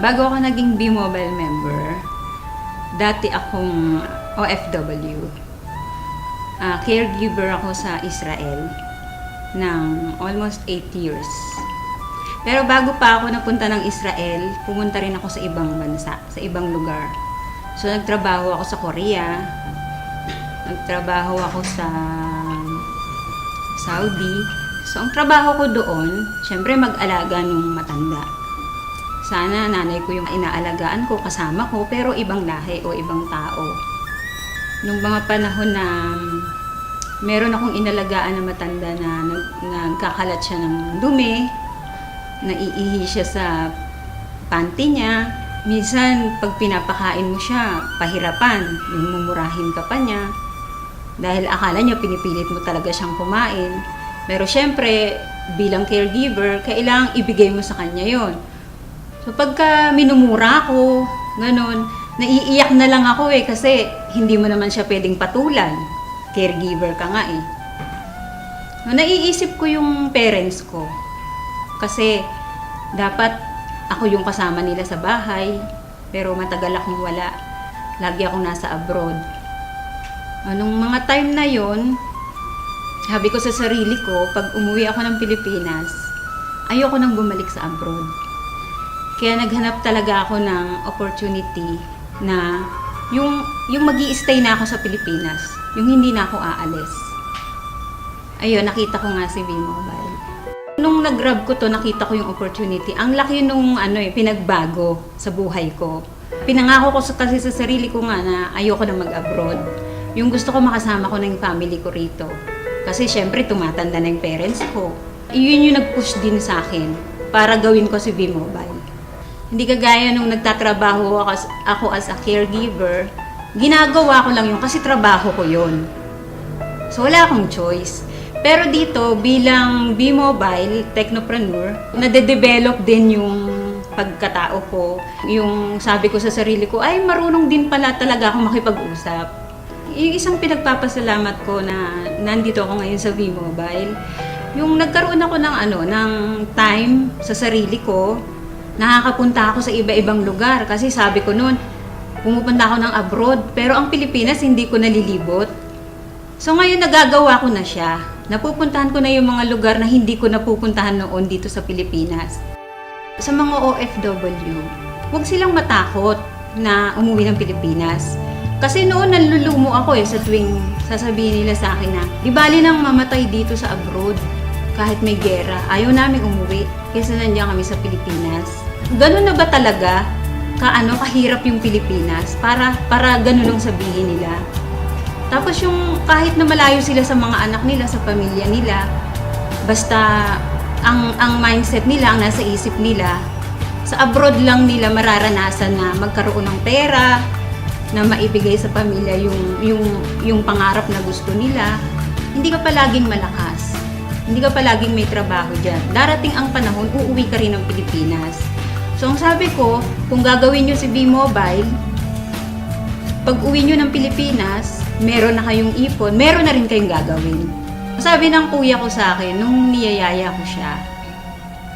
Bago ako naging B-Mobile member, dati akong OFW. Caregiver ako sa Israel ng almost 8 years. Pero bago pa ako napunta ng Israel, pumunta rin ako sa ibang bansa, sa ibang lugar. So nagtrabaho ako sa Korea, nagtrabaho ako sa Saudi. So ang trabaho ko doon, syempre mag-alaga nung matanda. Sana nanay ko yung inaalagaan ko, kasama ko, pero ibang lahi o ibang tao. Nung mga panahon na meron akong inalagaan na matanda na nagkakalat siya ng dumi, naiihi siya sa panty niya. Minsan, pag pinapakain mo siya, pahirapan, yung mumurahin ka pa niya. Dahil akala niya pinipilit mo talaga siyang kumain. Pero syempre, bilang caregiver, kailangang ibigay mo sa kanya yon. So pagka minumura ko, ganun, naiiyak na lang ako kasi hindi mo naman siya pwedeng patulan. Caregiver ka nga eh. Naiisip ko yung parents ko. Kasi dapat ako yung kasama nila sa bahay, pero matagal akong wala. Lagi akong nasa abroad. Nung mga time na yon, sabi ko sa sarili ko, pag umuwi ako ng Pilipinas, ayoko nang bumalik sa abroad. Kaya naghanap talaga ako ng opportunity na yung magi-stay na ako sa Pilipinas, yung hindi na ako aalis. Ayun, nakita ko nga si B-Mobile. Nung nag-grab ko to, nakita ko yung opportunity. Ang laki nung pinagbago sa buhay ko. Pinangako ko kasi sa sarili ko nga na ayoko na mag-abroad. Yung gusto ko makasama ko na yung family ko rito. Kasi syempre tumatanda na yung parents ko. Iyon yung nag-push din sa akin para gawin ko si B-Mobile. Hindi kagaya nung nagtatrabaho ako as a caregiver, ginagawa ko lang yun kasi trabaho ko yun. So wala akong choice. Pero dito, bilang B-Mobile technopreneur, nade-develop din yung pagkatao ko. Yung sabi ko sa sarili ko, ay marunong din pala talaga ako makipag-usap. Yung isang pinagpapasalamat ko na nandito ako ngayon sa B-Mobile, yung nagkaroon ako ng time sa sarili ko, nakakapunta ako sa iba-ibang lugar. Kasi sabi ko noon, pumupunta ako ng abroad, pero ang Pilipinas hindi ko nalilibot. So ngayon nagagawa ko na siya. Napupuntahan ko na yung mga lugar na hindi ko napupuntahan noon dito sa Pilipinas. Sa mga OFW, huwag silang matakot na umuwi ng Pilipinas. Kasi noon nanlulumo ako sa tuwing sasabihin nila sa akin na, di bali nang mamatay dito sa abroad kahit may gera. Ayaw namin umuwi kasi nandiyan kami sa Pilipinas. Ganun na ba talaga kahirap yung Pilipinas para ganun lang sabihin nila? Tapos yung kahit na malayo sila sa mga anak nila, sa pamilya nila, basta ang mindset nila, ang nasa isip nila, sa abroad lang nila mararanasan na magkaroon ng pera, na maibigay sa pamilya yung pangarap na gusto nila. Hindi ka palaging malakas. Hindi ka palaging may trabaho dyan. Darating ang panahon, uuwi ka rin ng Pilipinas. So ang sabi ko, kung gagawin nyo si B-Mobile, pag uwi nyo ng Pilipinas, meron na kayong ipon, meron na rin kayong gagawin. Sabi ng kuya ko sa akin, nung niyayaya ko siya,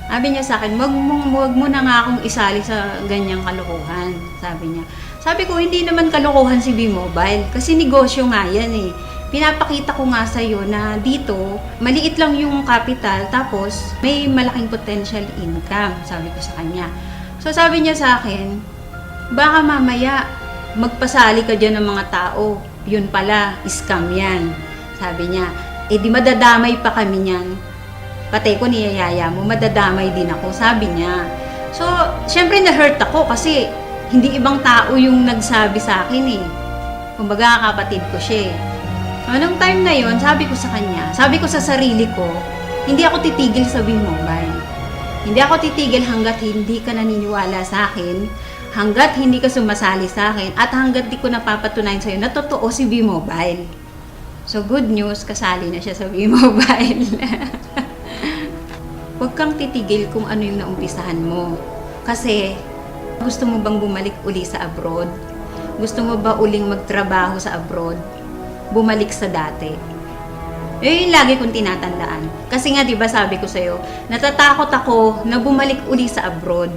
sabi niya sa akin, wag mo na nga akong isali sa ganyang kalokohan. Sabi niya. Sabi ko, hindi naman kalokohan si B-Mobile, kasi negosyo nga yan eh. Pinapakita ko nga sa'yo na dito, maliit lang yung capital, tapos may malaking potential income, sabi ko sa kanya. So sabi niya sa akin, baka mamaya magpasali ka dyan ng mga tao, yun pala, scam yan. Sabi niya, di madadamay pa kami niyan. Patay ko niyayaya mo, madadamay din ako, sabi niya. So, syempre na-hurt ako kasi hindi ibang tao yung nagsabi sa akin eh. Kumbaga, kapatid ko siya eh. Anong time na yon, sabi ko sa kanya, sabi ko sa sarili ko, hindi ako titigil sa B-Mobile. Hindi ako titigil hanggat hindi ka naniniwala sa akin, hanggat hindi ka sumasali sa akin, at hanggat di ko napapatunayan sa'yo na totoo si B-Mobile. So good news, kasali na siya sa B-Mobile. Huwag kang titigil kung ano yung naumpisahan mo. Kasi, gusto mo bang bumalik uli sa abroad? Gusto mo ba uling magtrabaho sa abroad? Bumalik sa dati. Yung lagi kong tinatandaan. Kasi nga, di ba sabi ko sa'yo, natatakot ako na bumalik uli sa abroad.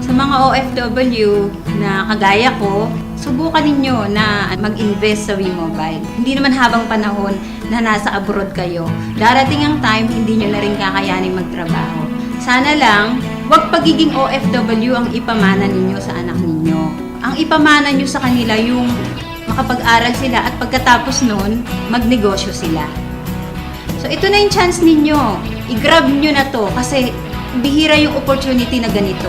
Sa mga OFW na kagaya ko, subukan ninyo na mag-invest sa WeMobile. Hindi naman habang panahon na nasa abroad kayo, darating ang time hindi nyo na rin kakayanin magtrabaho. Sana lang, huwag pagiging OFW ang ipamana ninyo sa anak ninyo. Ang ipamana nyo sa kanila yung makapag-aral sila at pagkatapos nun, magnegosyo sila. So ito na yung chance ninyo. I-grab nyo na to kasi bihira yung opportunity na ganito.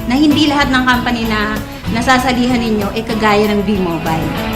Na hindi lahat ng company na nasasalihan ninyo ay kagaya ng WeMobile.